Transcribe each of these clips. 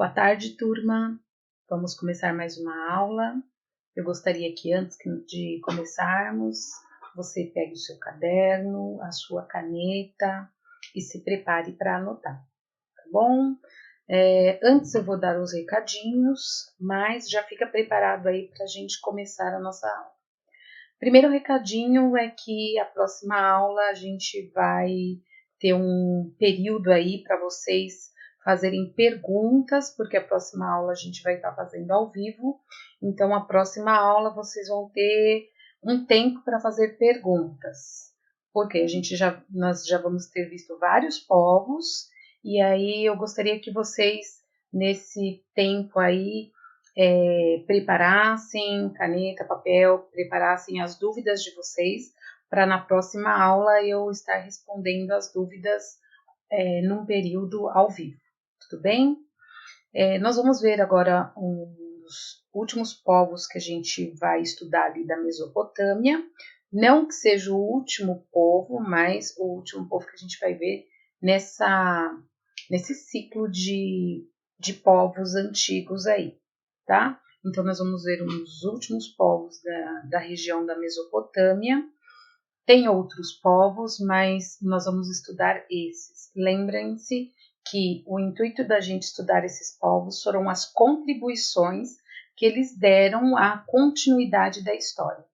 Boa tarde, turma. Vamos começar mais uma aula. Eu gostaria que antes de começarmos, você pegue o seu caderno, a sua caneta e se prepare para anotar, tá bom? Antes eu vou dar os recadinhos, mas já fica preparado aí para a gente começar a nossa aula. Primeiro recadinho é que a próxima aula a gente vai ter um período aí para vocês fazerem perguntas, porque a próxima aula a gente vai estar fazendo ao vivo. Então, a próxima aula vocês vão ter um tempo para fazer perguntas, porque nós já vamos ter visto vários povos, e aí eu gostaria que vocês, nesse tempo aí, preparassem caneta, papel, preparassem as dúvidas de vocês, para na próxima aula eu estar respondendo as dúvidas num período ao vivo, tudo bem? Nós vamos ver agora os últimos povos que a gente vai estudar ali da Mesopotâmia, não que seja o último povo, mas o último povo que a gente vai ver nesse ciclo de povos antigos aí, tá? Então, nós vamos ver os últimos povos da região da Mesopotâmia. Tem outros povos, mas nós vamos estudar esses. Lembrem-se que o intuito da gente estudar esses povos foram as contribuições que eles deram à continuidade da história.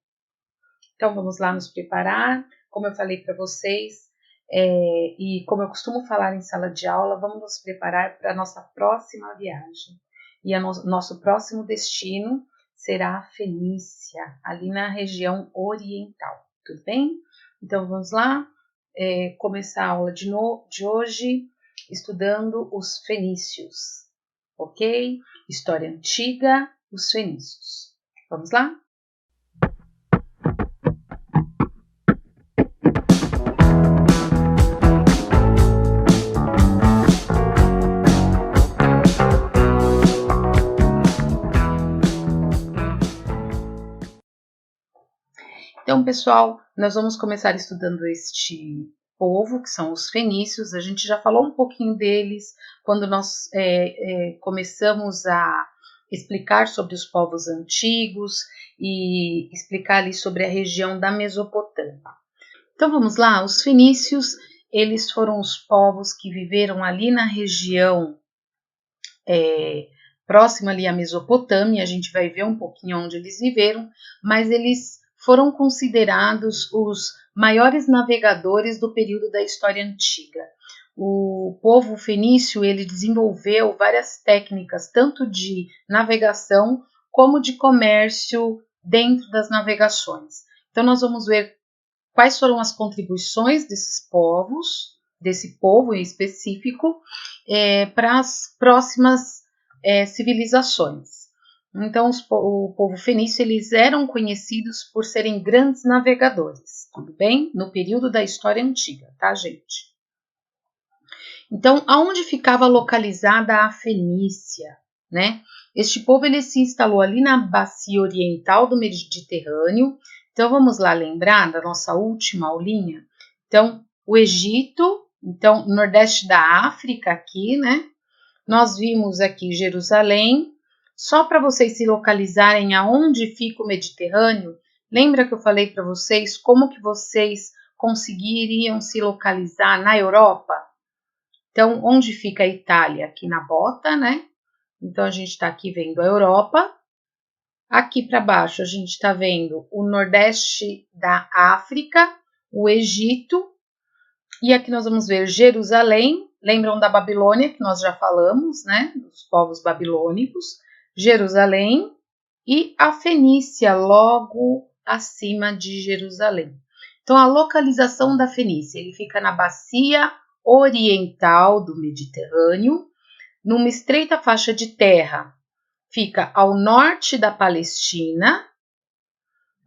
Então, vamos lá nos preparar. Como eu falei para vocês, e como eu costumo falar em sala de aula, vamos nos preparar para a nossa próxima viagem. E nosso próximo destino será a Fenícia, ali na região oriental, tudo bem? Então, vamos lá começar a aula de hoje estudando os fenícios, ok? História antiga, os fenícios. Vamos lá? Então, pessoal, nós vamos começar estudando este povo, que são os fenícios. A gente já falou um pouquinho deles quando nós começamos a explicar sobre os povos antigos e explicar ali sobre a região da Mesopotâmia. Então, vamos lá. Os fenícios, eles foram os povos que viveram ali na região próxima ali à Mesopotâmia. A gente vai ver um pouquinho onde eles viveram, mas eles foram considerados os maiores navegadores do período da história antiga. O povo fenício, ele desenvolveu várias técnicas, tanto de navegação como de comércio dentro das navegações. Então, nós vamos ver quais foram as contribuições desse povo em específico, para as próximas civilizações. Então, o povo fenício, eles eram conhecidos por serem grandes navegadores, tudo bem? No período da história antiga, tá, gente? Então, aonde ficava localizada a Fenícia, né? Este povo, ele se instalou ali na bacia oriental do Mediterrâneo. Então, vamos lá lembrar da nossa última aulinha? Então, o Egito, então, nordeste da África aqui, né? Nós vimos aqui Jerusalém. Só para vocês se localizarem aonde fica o Mediterrâneo, lembra que eu falei para vocês como que vocês conseguiriam se localizar na Europa? Então, onde fica a Itália? Aqui na bota, né? Então, a gente está aqui vendo a Europa. Aqui para baixo, a gente está vendo o nordeste da África, o Egito. E aqui nós vamos ver Jerusalém. Lembram da Babilônia, que nós já falamos, né? Dos povos babilônicos. Jerusalém e a Fenícia, logo acima de Jerusalém. Então, a localização da Fenícia, ele fica na bacia oriental do Mediterrâneo, numa estreita faixa de terra. Fica ao norte da Palestina,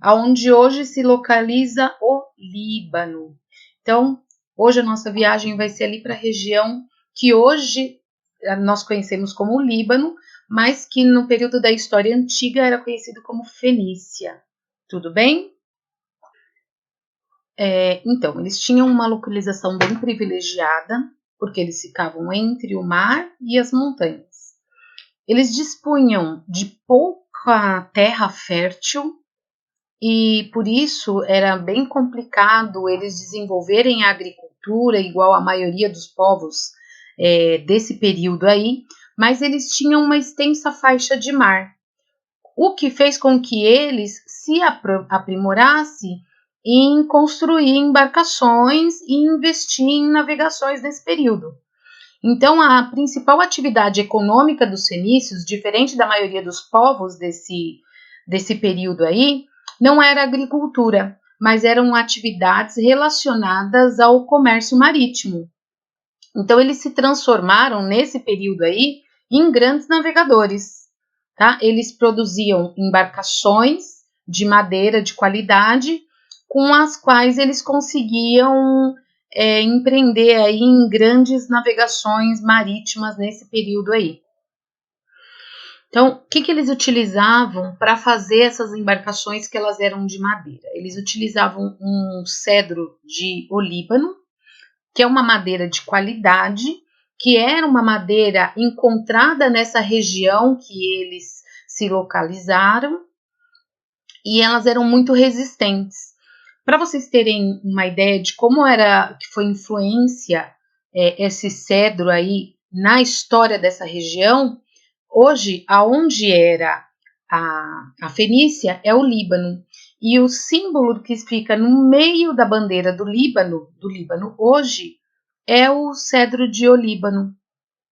onde hoje se localiza o Líbano. Então, hoje a nossa viagem vai ser ali para a região que hoje nós conhecemos como Líbano, mas que no período da história antiga era conhecido como Fenícia. Tudo bem? Então, eles tinham uma localização bem privilegiada, porque eles ficavam entre o mar e as montanhas. eles dispunham de pouca terra fértil e por isso era bem complicado eles desenvolverem a agricultura igual a maioria dos povos desse período aí, mas eles tinham uma extensa faixa de mar, o que fez com que eles se aprimorassem em construir embarcações e investir em navegações nesse período. Então, a principal atividade econômica dos fenícios, diferente da maioria dos povos desse período aí, não era agricultura, mas eram atividades relacionadas ao comércio marítimo. Então, eles se transformaram nesse período aí em grandes navegadores, tá? Eles produziam embarcações de madeira de qualidade, com as quais eles conseguiam empreender aí em grandes navegações marítimas nesse período aí. Então, o que eles utilizavam para fazer essas embarcações que elas eram de madeira? Eles utilizavam um cedro de olíbano, que é uma madeira de qualidade, que era uma madeira encontrada nessa região que eles se localizaram, e elas eram muito resistentes. Para vocês terem uma ideia de como que foi influência esse cedro aí na história dessa região, hoje, aonde era a Fenícia é o Líbano, e o símbolo que fica no meio da bandeira do Líbano hoje, é o cedro de olíbano,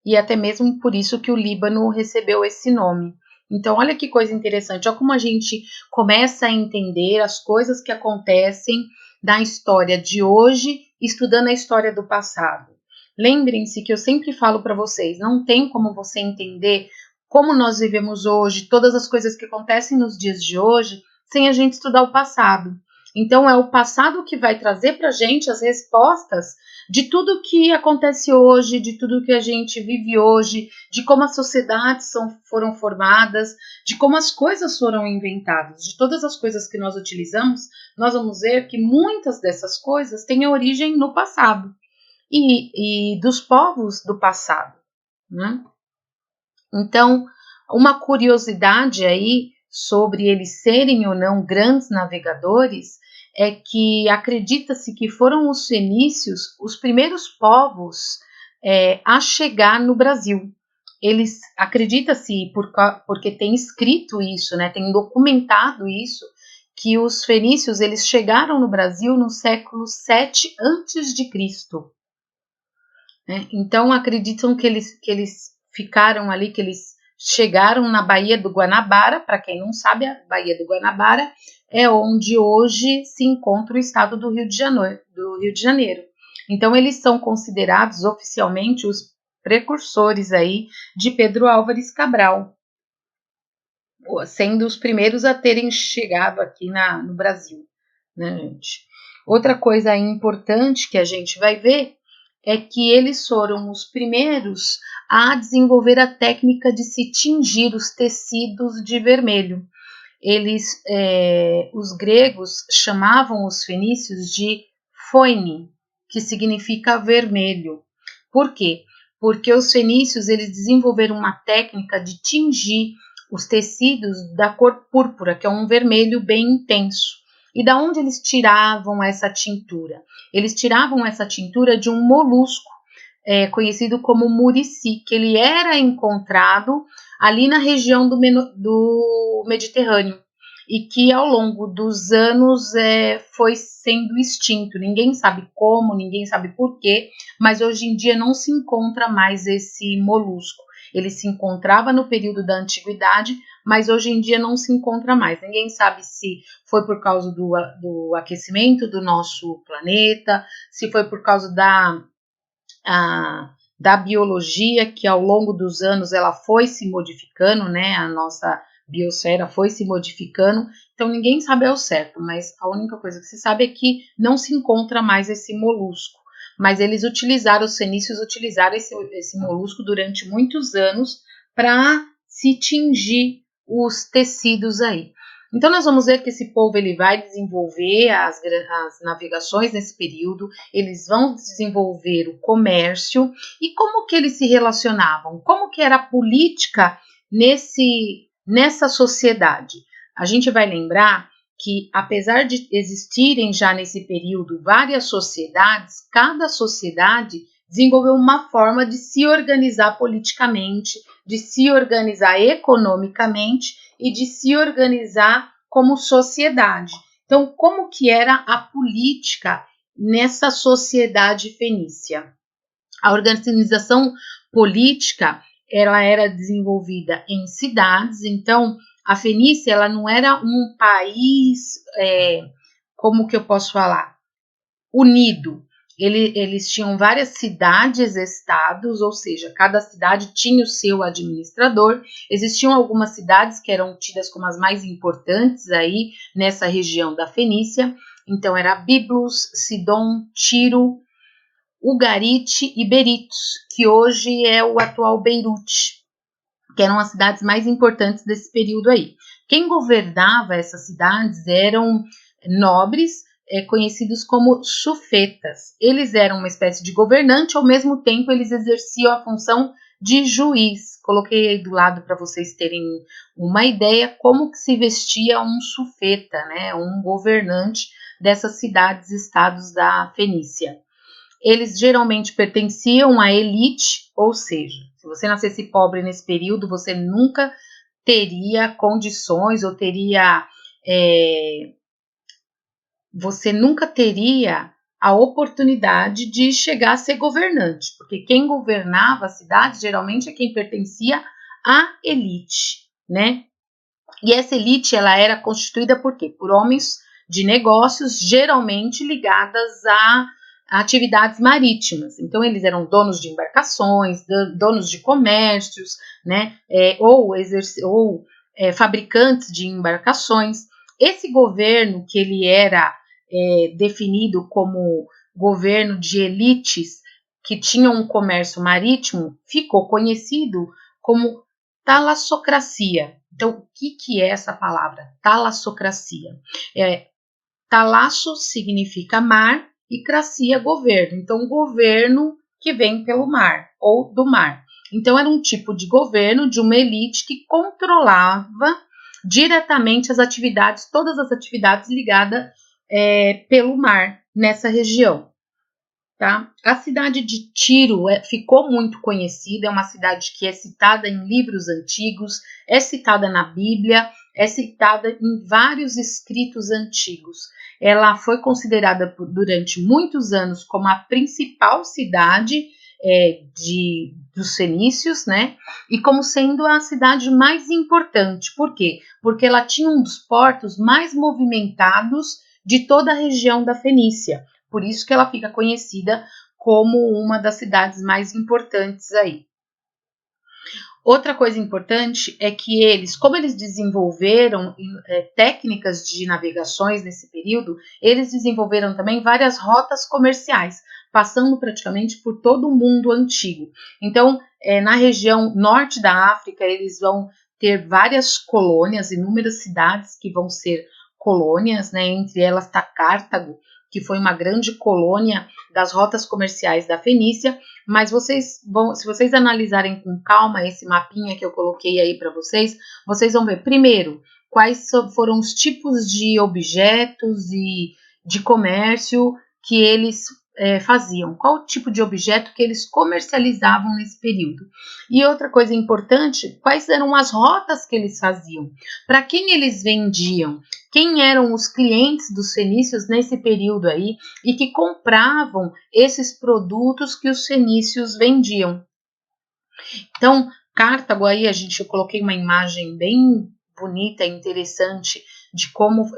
e até mesmo por isso que o Líbano recebeu esse nome. Então, olha que coisa interessante, olha como a gente começa a entender as coisas que acontecem na história de hoje, estudando a história do passado. Lembrem-se que eu sempre falo para vocês, não tem como você entender como nós vivemos hoje, todas as coisas que acontecem nos dias de hoje, sem a gente estudar o passado. Então, é o passado que vai trazer para a gente as respostas de tudo que acontece hoje, de tudo que a gente vive hoje, de como as sociedades foram formadas, de como as coisas foram inventadas, de todas as coisas que nós utilizamos, nós vamos ver que muitas dessas coisas têm origem no passado e dos povos do passado, né? Então, uma curiosidade aí sobre eles serem ou não grandes navegadores é que acredita-se que foram os fenícios os primeiros povos a chegar no Brasil. Eles acredita-se, porque tem escrito isso, né, tem documentado isso, que os fenícios eles chegaram no Brasil no século 7 antes de Cristo. Então acreditam que eles ficaram ali, que eles chegaram na Baía do Guanabara. Para quem não sabe, a Baía do Guanabara é onde hoje se encontra o estado do Rio de Janeiro. Então, eles são considerados oficialmente os precursores aí de Pedro Álvares Cabral, sendo os primeiros a terem chegado aqui no Brasil, né, gente? Outra coisa importante que a gente vai ver é que eles foram os primeiros a desenvolver a técnica de se tingir os tecidos de vermelho. Os gregos chamavam os fenícios de phoini, que significa vermelho. Por quê? Porque os fenícios eles desenvolveram uma técnica de tingir os tecidos da cor púrpura, que é um vermelho bem intenso. E da onde eles tiravam essa tintura? Eles tiravam essa tintura de um molusco conhecido como murici, que ele era encontrado ali na região do Mediterrâneo e que ao longo dos anos foi sendo extinto. Ninguém sabe como, ninguém sabe por quê, mas hoje em dia não se encontra mais esse molusco. Ele se encontrava no período da antiguidade, mas hoje em dia não se encontra mais. Ninguém sabe se foi por causa do aquecimento do nosso planeta, se foi por causa da biologia, que ao longo dos anos ela foi se modificando, né? A nossa biosfera foi se modificando, então ninguém sabe ao certo, mas a única coisa que se sabe é que não se encontra mais esse molusco. Mas os fenícios utilizaram esse molusco durante muitos anos para se tingir os tecidos aí. Então, nós vamos ver que esse povo ele vai desenvolver as navegações nesse período, eles vão desenvolver o comércio. E como que eles se relacionavam? Como que era a política nessa sociedade. A gente vai lembrar que, apesar de existirem já nesse período várias sociedades, cada sociedade desenvolveu uma forma de se organizar politicamente, de se organizar economicamente e de se organizar como sociedade. Então, como que era a política nessa sociedade fenícia? A organização política, ela era desenvolvida em cidades. Então, a Fenícia, ela não era um país, como que eu posso falar, unido. Eles tinham várias cidades-estados, ou seja, cada cidade tinha o seu administrador. Existiam algumas cidades que eram tidas como as mais importantes aí nessa região da Fenícia. Então, era Biblos, Sidom, Tiro, Ugarite e Beritos, que hoje é o atual Beirute, que eram as cidades mais importantes desse período aí. Quem governava essas cidades eram nobres, conhecidos como sufetas. Eles eram uma espécie de governante, ao mesmo tempo eles exerciam a função de juiz. Coloquei aí do lado para vocês terem uma ideia como que se vestia um sufeta, né, um governante dessas cidades-estados da Fenícia. Eles geralmente pertenciam à elite, ou seja, se você nascesse pobre nesse período, você nunca teria condições ou você nunca teria a oportunidade de chegar a ser governante, porque quem governava a cidade geralmente é quem pertencia à elite, né? E essa elite, ela era constituída por quê? Por homens de negócios, geralmente ligadas a atividades marítimas. Então, eles eram donos de embarcações, donos de comércios, né? Ou fabricantes de embarcações. Esse governo, que ele era definido como governo de elites que tinham um comércio marítimo, ficou conhecido como talassocracia. Então, o que é essa palavra? Talassocracia. Talasso significa mar e cracia, governo. Então, governo que vem pelo mar ou do mar. Então, era um tipo de governo de uma elite que controlava diretamente as atividades, todas as atividades ligadas pelo mar nessa região. Tá? A cidade de Tiro ficou muito conhecida, é uma cidade que é citada em livros antigos, é citada na Bíblia, é citada em vários escritos antigos. Ela foi considerada durante muitos anos como a principal cidade dos fenícios, né? E como sendo a cidade mais importante. Por quê? Porque ela tinha um dos portos mais movimentados de toda a região da Fenícia. Por isso que ela fica conhecida como uma das cidades mais importantes aí. Outra coisa importante é que como eles desenvolveram técnicas de navegações nesse período, eles desenvolveram também várias rotas comerciais, passando praticamente por todo o mundo antigo. Então, na região norte da África, eles vão ter várias colônias, inúmeras cidades que vão ser colônias, né? Entre elas está Cartago, que foi uma grande colônia das rotas comerciais da Fenícia, mas se vocês analisarem com calma esse mapinha que eu coloquei aí para vocês vão ver, primeiro, quais foram os tipos de objetos e de comércio que eles faziam, qual o tipo de objeto que eles comercializavam nesse período. E outra coisa importante, quais eram as rotas que eles faziam, para quem eles vendiam, quem eram os clientes dos fenícios nesse período aí e que compravam esses produtos que os fenícios vendiam. Então, Cartago aí, eu coloquei uma imagem bem bonita e interessante de como,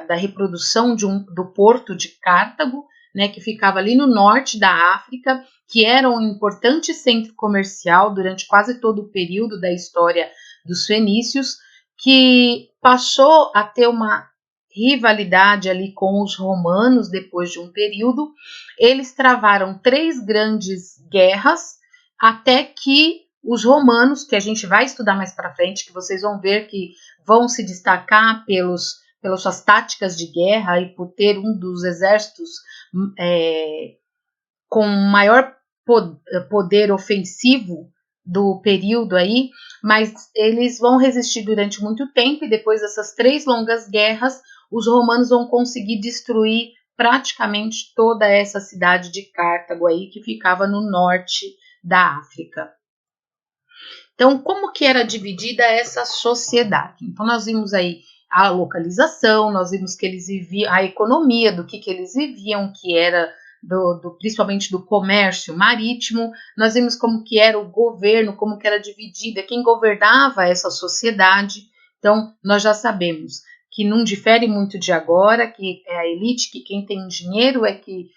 da reprodução do porto de Cartago, né, que ficava ali no norte da África, que era um importante centro comercial durante quase todo o período da história dos fenícios, que passou a ter uma rivalidade ali com os romanos depois de um período. Eles travaram 3 grandes guerras até que os romanos, que a gente vai estudar mais para frente, que vocês vão ver que vão se destacar pelas suas táticas de guerra e por ter um dos exércitos com maior poder ofensivo do período aí, mas eles vão resistir durante muito tempo, e depois dessas 3 longas guerras, os romanos vão conseguir destruir praticamente toda essa cidade de Cartago aí, que ficava no norte da África. Então, como que era dividida essa sociedade? Então, nós vimos aí a localização, nós vimos que eles viviam, a economia, do que eles viviam, que era principalmente do comércio marítimo. Nós vimos como que era o governo, como que era dividida, quem governava essa sociedade. Então, nós já sabemos que não difere muito de agora, que é a elite, que quem tem dinheiro é que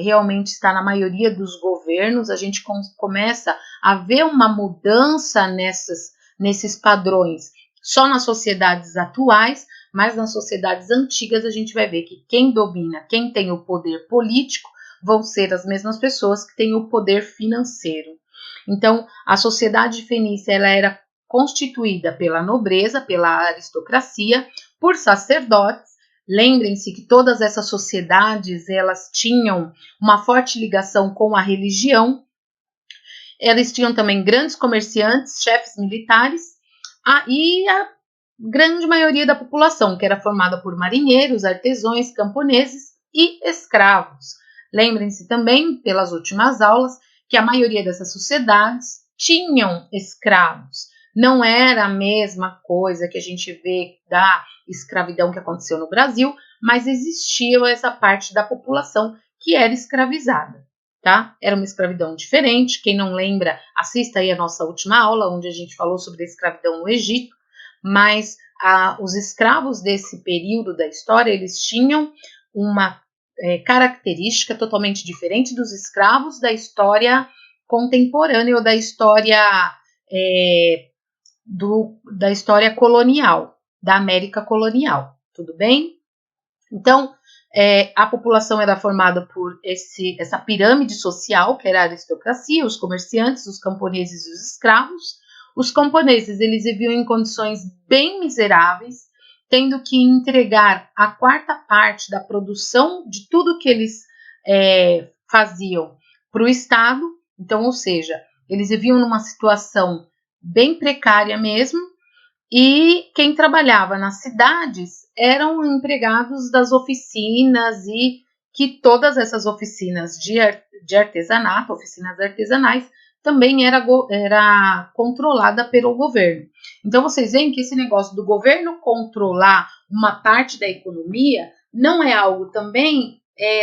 realmente está na maioria dos governos. A gente começa a ver uma mudança nesses padrões só nas sociedades atuais, mas nas sociedades antigas a gente vai ver que quem domina, quem tem o poder político, vão ser as mesmas pessoas que têm o poder financeiro. Então, a sociedade fenícia ela era constituída pela nobreza, pela aristocracia, por sacerdotes. Lembrem-se que todas essas sociedades elas tinham uma forte ligação com a religião. Eles tinham também grandes comerciantes, chefes militares, e a grande maioria da população, que era formada por marinheiros, artesãos, camponeses e escravos. Lembrem-se também, pelas últimas aulas, que a maioria dessas sociedades tinham escravos. Não era a mesma coisa que a gente vê da escravidão que aconteceu no Brasil, mas existia essa parte da população que era escravizada, tá? Era uma escravidão diferente. Quem não lembra, assista aí a nossa última aula, onde a gente falou sobre a escravidão no Egito, mas os escravos desse período da história, eles tinham uma característica totalmente diferente dos escravos da história contemporânea ou da história da história colonial, da América colonial, tudo bem? Então, a população era formada por essa pirâmide social, que era a aristocracia, os comerciantes, os camponeses e os escravos. Os camponeses, eles viviam em condições bem miseráveis, tendo que entregar a 4ª parte da produção de tudo que eles faziam para o Estado. Então, ou seja, eles viviam numa situação bem precária mesmo, e quem trabalhava nas cidades eram empregados das oficinas, e que todas essas oficinas de artesanato, oficinas artesanais, também era controlada pelo governo. Então, vocês veem que esse negócio do governo controlar uma parte da economia não é algo também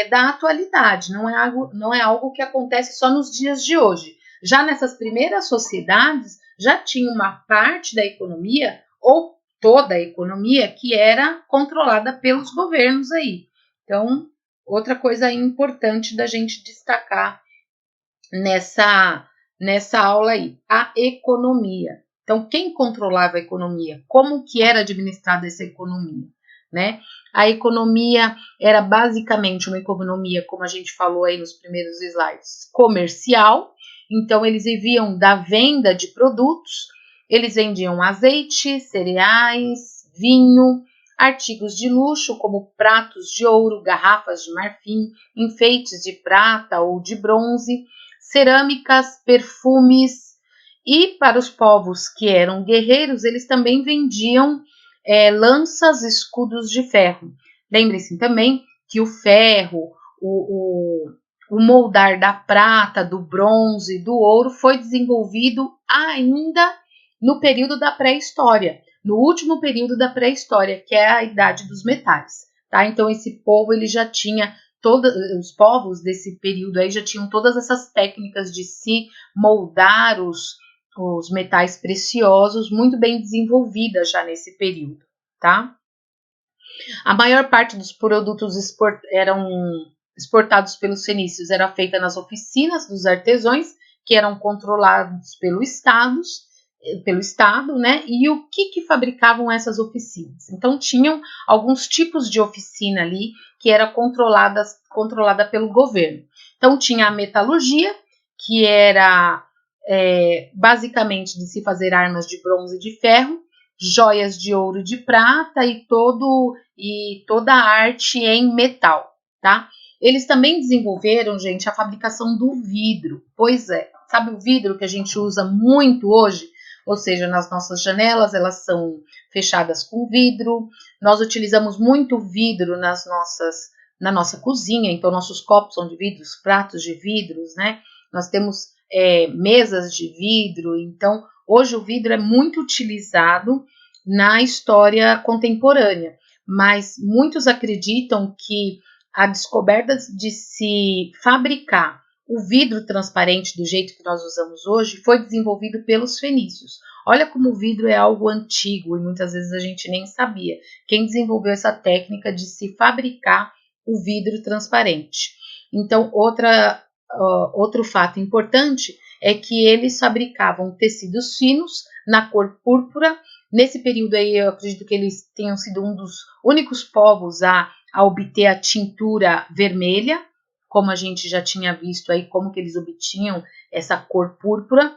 da atualidade, não é algo que acontece só nos dias de hoje. Já nessas primeiras sociedades, já tinha uma parte da economia, ou toda a economia, que era controlada pelos governos aí. Então, outra coisa importante da gente destacar nessa aula aí, a economia. Então, quem controlava a economia? Como que era administrada essa economia, né? A economia era basicamente uma economia, como a gente falou aí nos primeiros slides, comercial. Então, eles viviam da venda de produtos, eles vendiam azeite, cereais, vinho, artigos de luxo, como pratos de ouro, garrafas de marfim, enfeites de prata ou de bronze, cerâmicas, perfumes. E para os povos que eram guerreiros, eles também vendiam lanças, escudos de ferro. Lembre-se também que o ferro, o moldar da prata, do bronze, do ouro foi desenvolvido ainda no período da pré-história, no último período da pré-história, que é a idade dos metais, tá? Então esse povo ele já tinha os povos desse período aí já tinham todas essas técnicas de se moldar os metais preciosos muito bem desenvolvidas já nesse período, tá? A maior parte dos produtos eram exportados pelos fenícios era feita nas oficinas dos artesãos, que eram controlados pelo Estado, né? E o que fabricavam essas oficinas? Então, tinham alguns tipos de oficina ali que era controlada pelo governo. Então, tinha a metalurgia, que era basicamente de se fazer armas de bronze e de ferro, joias de ouro e de prata e toda a arte em metal, tá? Eles também desenvolveram, gente, a fabricação do vidro. Pois é, sabe o vidro que a gente usa muito hoje? Ou seja, nas nossas janelas elas são fechadas com vidro. Nós utilizamos muito vidro na nossa cozinha, então nossos copos são de vidro, os pratos de vidros, né? Nós temos mesas de vidro, então hoje o vidro é muito utilizado na história contemporânea, mas muitos acreditam que a descoberta de se fabricar o vidro transparente do jeito que nós usamos hoje foi desenvolvido pelos fenícios. Olha como o vidro é algo antigo e muitas vezes a gente nem sabia. Quem desenvolveu essa técnica de se fabricar o vidro transparente. Então, outro fato importante é que eles fabricavam tecidos finos na cor púrpura. Nesse período aí, eu acredito que eles tenham sido um dos únicos povos a obter a tintura vermelha, como a gente já tinha visto aí, como que eles obtinham essa cor púrpura.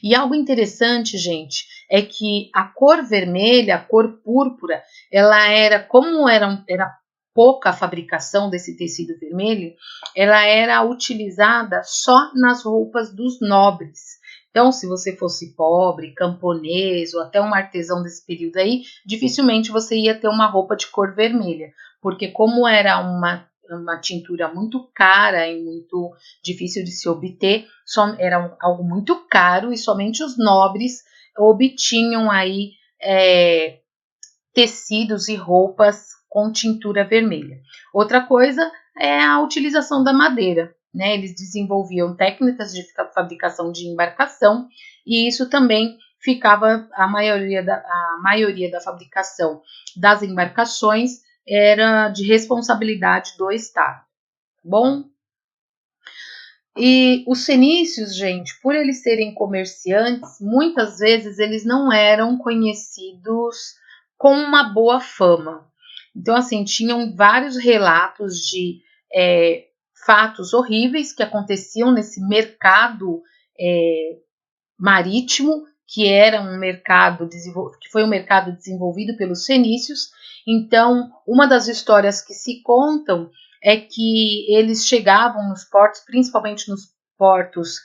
E algo interessante, gente, é que a cor vermelha, a cor púrpura, ela era pouca a fabricação desse tecido vermelho, ela era utilizada só nas roupas dos nobres. Então, se você fosse pobre, camponês ou até um artesão desse período aí, dificilmente você ia ter uma roupa de cor vermelha, porque como era uma tintura muito cara e muito difícil de se obter, era algo muito caro e somente os nobres obtinham aí tecidos e roupas com tintura vermelha. Outra coisa é a utilização da madeira, né? Eles desenvolviam técnicas de fabricação de embarcação e isso também ficava a maioria da fabricação das embarcações era de responsabilidade do Estado, tá bom? E os fenícios, gente, por eles serem comerciantes, muitas vezes eles não eram conhecidos com uma boa fama. Então, assim, tinham vários relatos de fatos horríveis que aconteciam nesse mercado marítimo, que era que foi um mercado desenvolvido pelos fenícios. Então, uma das histórias que se contam é que eles chegavam nos portos, principalmente nos portos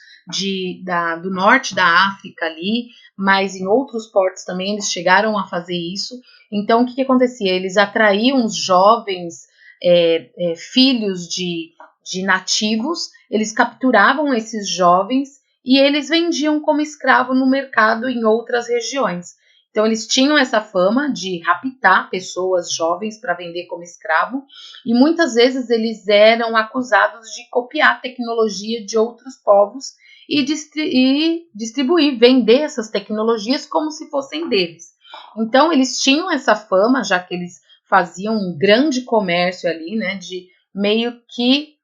do norte da África ali, mas em outros portos também eles chegaram a fazer isso. Então, o que acontecia? Eles atraíam os jovens filhos de nativos, eles capturavam esses jovens e eles vendiam como escravo no mercado em outras regiões. Então, eles tinham essa fama de raptar pessoas jovens para vender como escravo e muitas vezes eles eram acusados de copiar tecnologia de outros povos e distribuir, vender essas tecnologias como se fossem deles. Então, eles tinham essa fama, já que eles faziam um grande comércio ali, né, de meio que,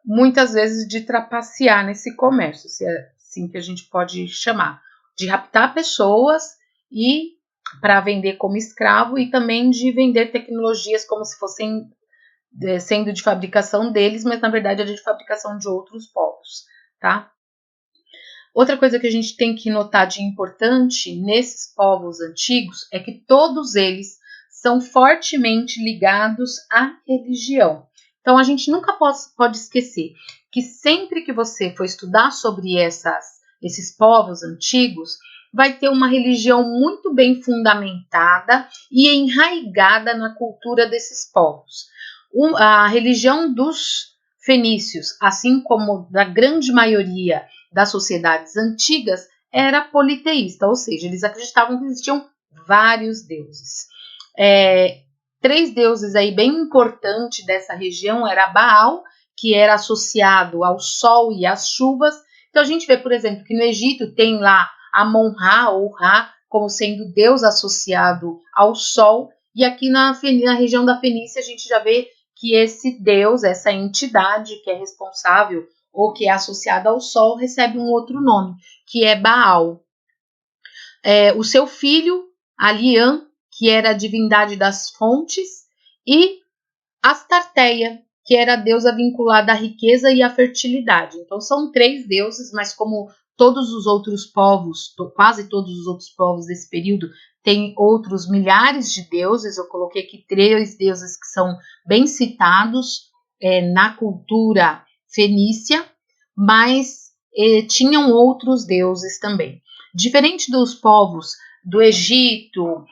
muitas vezes, de trapacear nesse comércio, se é assim que a gente pode chamar, de raptar pessoas e para vender como escravo e também de vender tecnologias como se fossem sendo de fabricação deles, mas na verdade é de fabricação de outros povos, tá? Outra coisa que a gente tem que notar de importante nesses povos antigos é que todos eles são fortemente ligados à religião. Então a gente nunca pode esquecer que sempre que você for estudar sobre esses povos antigos, vai ter uma religião muito bem fundamentada e enraigada na cultura desses povos. A religião dos fenícios, assim como da grande maioria das sociedades antigas, era politeísta, ou seja, eles acreditavam que existiam vários deuses. 3 deuses aí bem importantes dessa região era Baal, que era associado ao sol e às chuvas. Então a gente vê, por exemplo, que no Egito tem lá Amon-Ra ou Ra como sendo Deus associado ao sol, e aqui na região da Fenícia a gente já vê que esse Deus, essa entidade que é responsável ou que é associada ao sol, recebe um outro nome, que é Baal. O seu filho, Alian, que era a divindade das fontes, e Astarteia, que era a deusa vinculada à riqueza e à fertilidade. Então são 3 deuses, mas como todos os outros povos, quase todos os outros povos desse período, tem outros milhares de deuses, eu coloquei aqui 3 deuses que são bem citados na cultura fenícia, mas tinham outros deuses também. Diferente dos povos do Egito,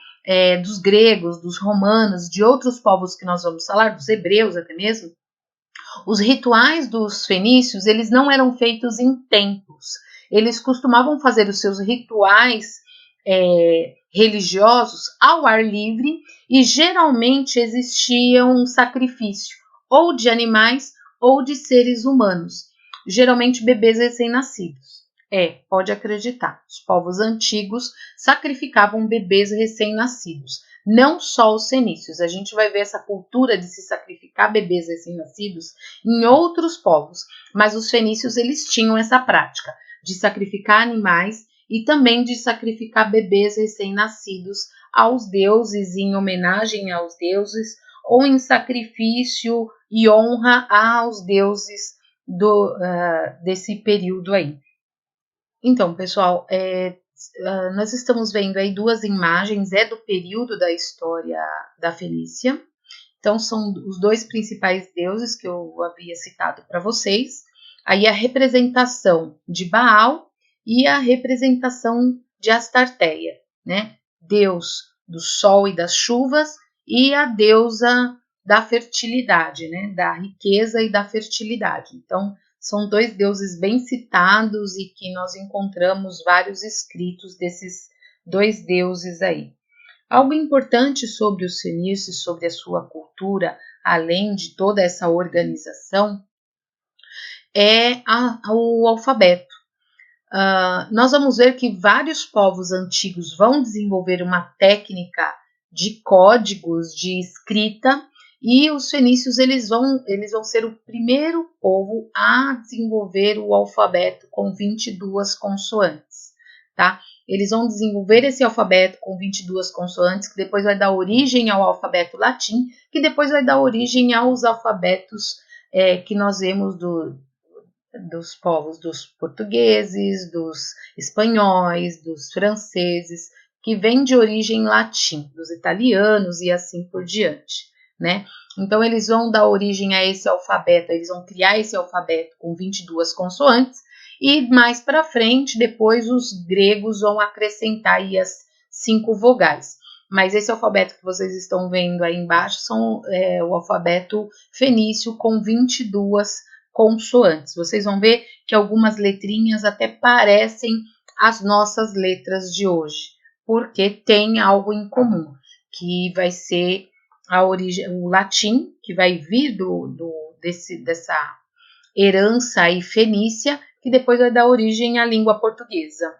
dos gregos, dos romanos, de outros povos que nós vamos falar, dos hebreus até mesmo, os rituais dos fenícios, eles não eram feitos em templos. Eles costumavam fazer os seus rituais religiosos ao ar livre e geralmente existia um sacrifício ou de animais ou de seres humanos, geralmente bebês recém-nascidos. Pode acreditar, os povos antigos sacrificavam bebês recém-nascidos. Não só os fenícios, a gente vai ver essa cultura de se sacrificar bebês recém-nascidos em outros povos, mas os fenícios eles tinham essa prática de sacrificar animais e também de sacrificar bebês recém-nascidos aos deuses, em homenagem aos deuses, ou em sacrifício e honra aos deuses desse período aí. Então, pessoal, nós estamos vendo aí duas imagens, do período da história da Fenícia. Então, são os dois principais deuses que eu havia citado para vocês. Aí a representação de Baal e a representação de Astarteia, né? Deus do sol e das chuvas e a deusa da fertilidade, né? Da riqueza e da fertilidade. Então, são dois deuses bem citados e que nós encontramos vários escritos desses dois deuses aí. Algo importante sobre os fenícios, sobre a sua cultura, além de toda essa organização, é o alfabeto. Nós vamos ver que vários povos antigos vão desenvolver uma técnica de códigos, de escrita, e os fenícios eles vão ser o primeiro povo a desenvolver o alfabeto com 22 consoantes, tá? Eles vão desenvolver esse alfabeto com 22 consoantes, que depois vai dar origem ao alfabeto latim, que depois vai dar origem aos alfabetos que nós vemos dos povos dos portugueses, dos espanhóis, dos franceses, que vem de origem latim, dos italianos e assim por diante, né? Então, eles vão dar origem a esse alfabeto, eles vão criar esse alfabeto com 22 consoantes e mais para frente, depois os gregos vão acrescentar aí as 5 vogais. Mas esse alfabeto que vocês estão vendo aí embaixo são o alfabeto fenício com 22 consoantes. Vocês vão ver que algumas letrinhas até parecem as nossas letras de hoje, porque tem algo em comum, que vai ser o latim, que vai vir dessa herança aí fenícia, que depois vai dar origem à língua portuguesa.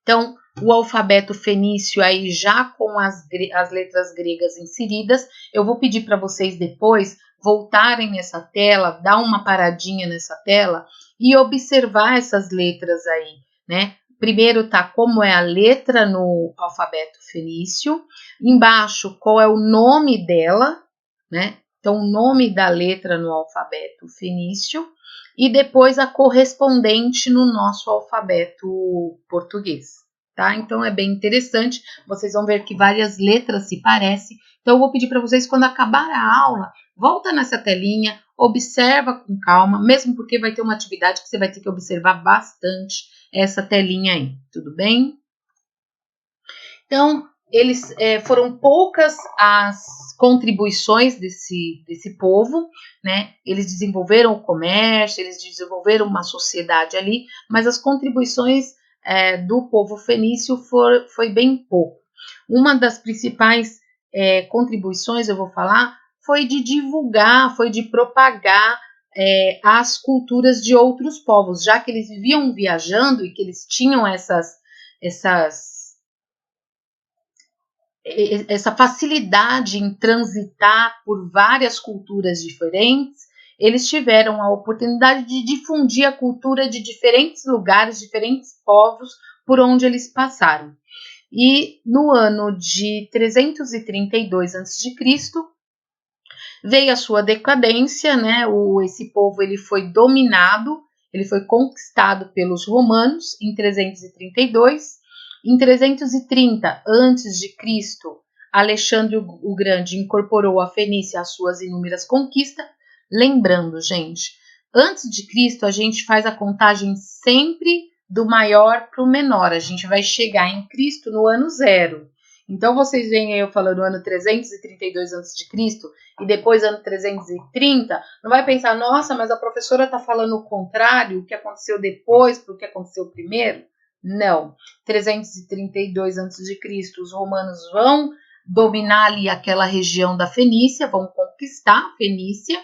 Então, o alfabeto fenício aí já com as letras gregas inseridas, eu vou pedir para vocês depois voltarem nessa tela, dar uma paradinha nessa tela e observar essas letras aí, né? Primeiro tá como é a letra no alfabeto fenício, embaixo qual é o nome dela, né? Então, o nome da letra no alfabeto fenício e depois a correspondente no nosso alfabeto português, tá? Então, é bem interessante, vocês vão ver que várias letras se parecem. Então, eu vou pedir para vocês, quando acabar a aula, volta nessa telinha, observa com calma, mesmo porque vai ter uma atividade que você vai ter que observar bastante essa telinha aí, tudo bem? Então, foram poucas as contribuições desse povo, né? Eles desenvolveram o comércio, eles desenvolveram uma sociedade ali, mas as contribuições do povo fenício foi bem pouco. Uma das principais contribuições, eu vou falar, foi de divulgar, foi de propagar as culturas de outros povos, já que eles viviam viajando e que eles tinham essa facilidade em transitar por várias culturas diferentes, eles tiveram a oportunidade de difundir a cultura de diferentes lugares, diferentes povos por onde eles passaram. E no ano de 332 a.C., veio a sua decadência, né? Esse povo ele foi dominado, ele foi conquistado pelos romanos em 332. Em 330 a.C., Alexandre o Grande incorporou a Fenícia às suas inúmeras conquistas. Lembrando, gente, Antes de Cristo, a gente faz a contagem sempre do maior para o menor. A gente vai chegar em Cristo no ano 0. Então, vocês veem eu falando ano 332 a.C. e depois ano 330, não vai pensar, nossa, mas a professora está falando o contrário, o que aconteceu depois para o que aconteceu primeiro? Não. 332 a.C., os romanos vão dominar ali aquela região da Fenícia, vão conquistar a Fenícia,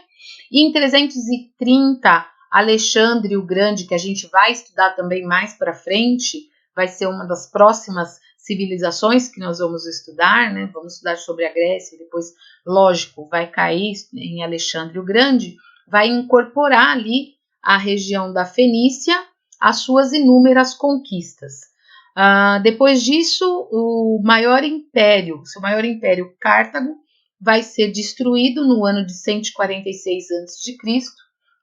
e em 330, Alexandre o Grande, que a gente vai estudar também mais para frente, vai ser uma das próximas civilizações que nós vamos estudar, né? Vamos estudar sobre a Grécia, depois, lógico, vai cair em Alexandre o Grande, vai incorporar ali a região da Fenícia às suas inúmeras conquistas. Depois disso, o maior império, seu maior império, Cartago, vai ser destruído no ano de 146 a.C.,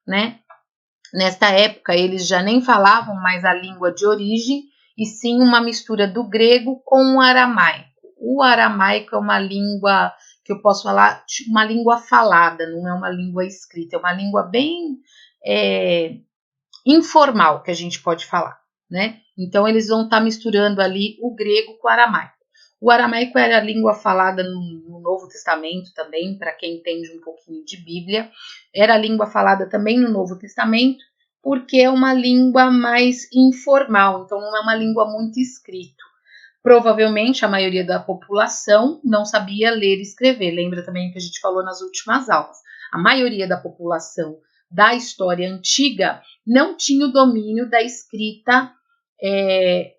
né? Nesta época, eles já nem falavam mais a língua de origem, e sim uma mistura do grego com o aramaico. O aramaico é uma língua que eu posso falar, uma língua falada, não é uma língua escrita, é uma língua bem informal que a gente pode falar, né? Então, eles vão estar misturando ali o grego com o aramaico. O aramaico era a língua falada no Novo Testamento também, para quem entende um pouquinho de Bíblia. Era a língua falada também no Novo Testamento, porque é uma língua mais informal, então não é uma língua muito escrita. Provavelmente a maioria da população não sabia ler e escrever. Lembra também que a gente falou nas últimas aulas. A maioria da população da história antiga não tinha o domínio da escrita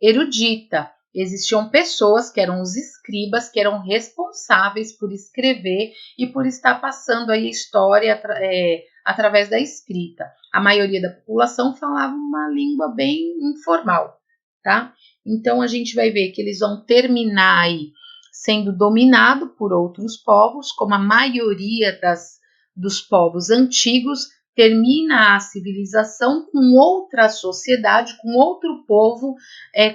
erudita. Existiam pessoas que eram os escribas, que eram responsáveis por escrever e por estar passando aí a história através da escrita. A maioria da população falava uma língua bem informal, tá? Então, a gente vai ver que eles vão terminar aí sendo dominado por outros povos, como a maioria dos povos antigos, termina a civilização com outra sociedade, com outro povo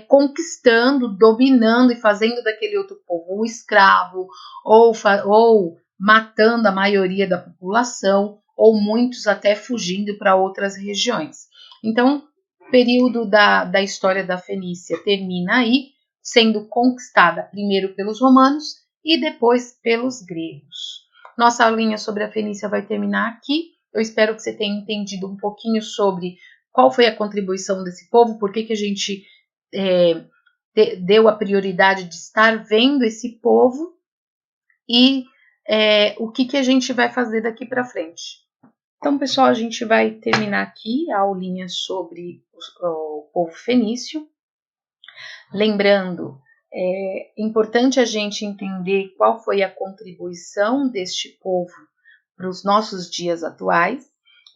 conquistando, dominando e fazendo daquele outro povo um escravo, ou matando a maioria da população, ou muitos até fugindo para outras regiões. Então, o período da história da Fenícia termina aí, sendo conquistada primeiro pelos romanos e depois pelos gregos. Nossa aulinha sobre a Fenícia vai terminar aqui. Eu espero que você tenha entendido um pouquinho sobre qual foi a contribuição desse povo, por que a gente deu a prioridade de estar vendo esse povo e o que a gente vai fazer daqui para frente. Então, pessoal, a gente vai terminar aqui a aulinha sobre o povo fenício. Lembrando, é importante a gente entender qual foi a contribuição deste povo para os nossos dias atuais.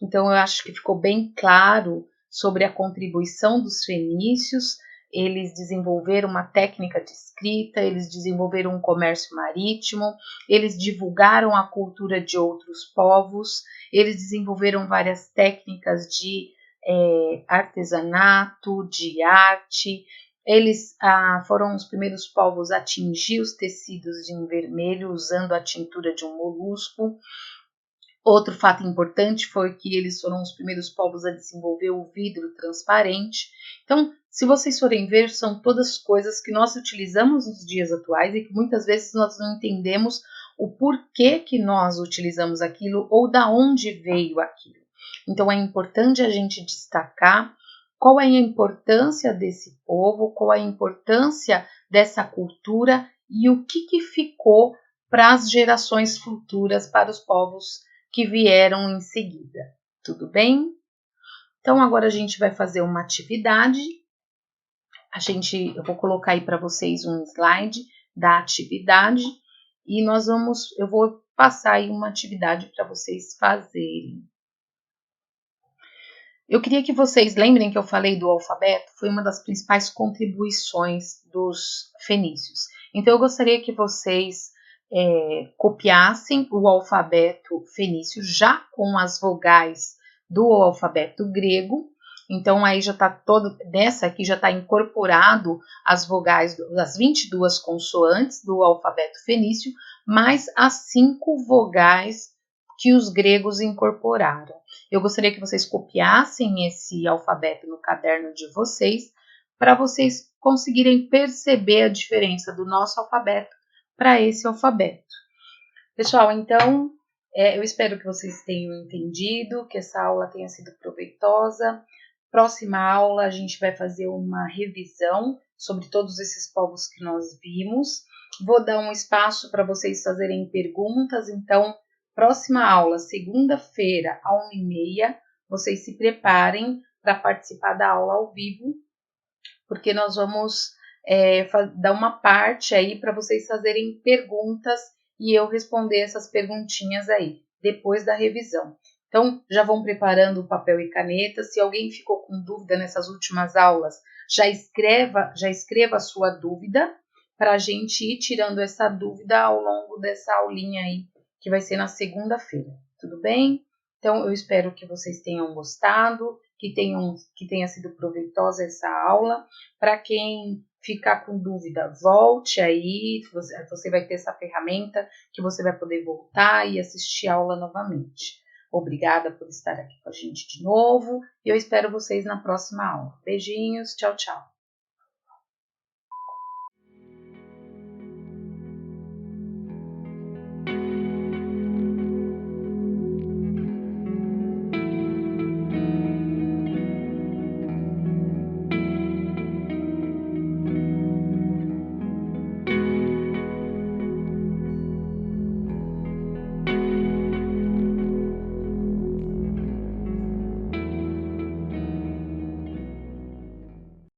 Então, eu acho que ficou bem claro sobre a contribuição dos fenícios. Eles desenvolveram uma técnica de escrita, eles desenvolveram um comércio marítimo, eles divulgaram a cultura de outros povos, eles desenvolveram várias técnicas de artesanato, de arte. Eles foram os primeiros povos a tingir os tecidos em vermelho usando a tintura de um molusco. Outro fato importante foi que eles foram os primeiros povos a desenvolver o vidro transparente. Então, se vocês forem ver, são todas coisas que nós utilizamos nos dias atuais e que muitas vezes nós não entendemos o porquê que nós utilizamos aquilo ou da onde veio aquilo. Então, é importante a gente destacar qual é a importância desse povo, qual é a importância dessa cultura e o que ficou para as gerações futuras, para os povos que vieram em seguida. Tudo bem? Então, agora a gente vai fazer uma atividade. Eu vou colocar aí para vocês um slide da atividade e eu vou passar aí uma atividade para vocês fazerem. Eu queria que vocês lembrem que eu falei do alfabeto, foi uma das principais contribuições dos fenícios. Então, eu gostaria que vocês copiassem o alfabeto fenício já com as vogais do alfabeto grego. Então, aí já está nessa aqui já está incorporado as vogais das 22 consoantes do alfabeto fenício, mais as 5 vogais que os gregos incorporaram. Eu gostaria que vocês copiassem esse alfabeto no caderno de vocês, para vocês conseguirem perceber a diferença do nosso alfabeto para esse alfabeto. Pessoal, então, eu espero que vocês tenham entendido, que essa aula tenha sido proveitosa. Próxima aula, a gente vai fazer uma revisão sobre todos esses povos que nós vimos. Vou dar um espaço para vocês fazerem perguntas, então, próxima aula, segunda-feira, à 1h30, vocês se preparem para participar da aula ao vivo, porque nós vamos dar uma parte aí para vocês fazerem perguntas e eu responder essas perguntinhas aí, depois da revisão. Então, já vão preparando o papel e caneta. Se alguém ficou com dúvida nessas últimas aulas, já escreva a sua dúvida, para a gente ir tirando essa dúvida ao longo dessa aulinha aí, que vai ser na segunda-feira. Tudo bem? Então, eu espero que vocês tenham gostado, que tenha sido proveitosa essa aula. Para quem ficar com dúvida, volte aí, você vai ter essa ferramenta que você vai poder voltar e assistir a aula novamente. Obrigada por estar aqui com a gente de novo e eu espero vocês na próxima aula. Beijinhos, tchau, tchau.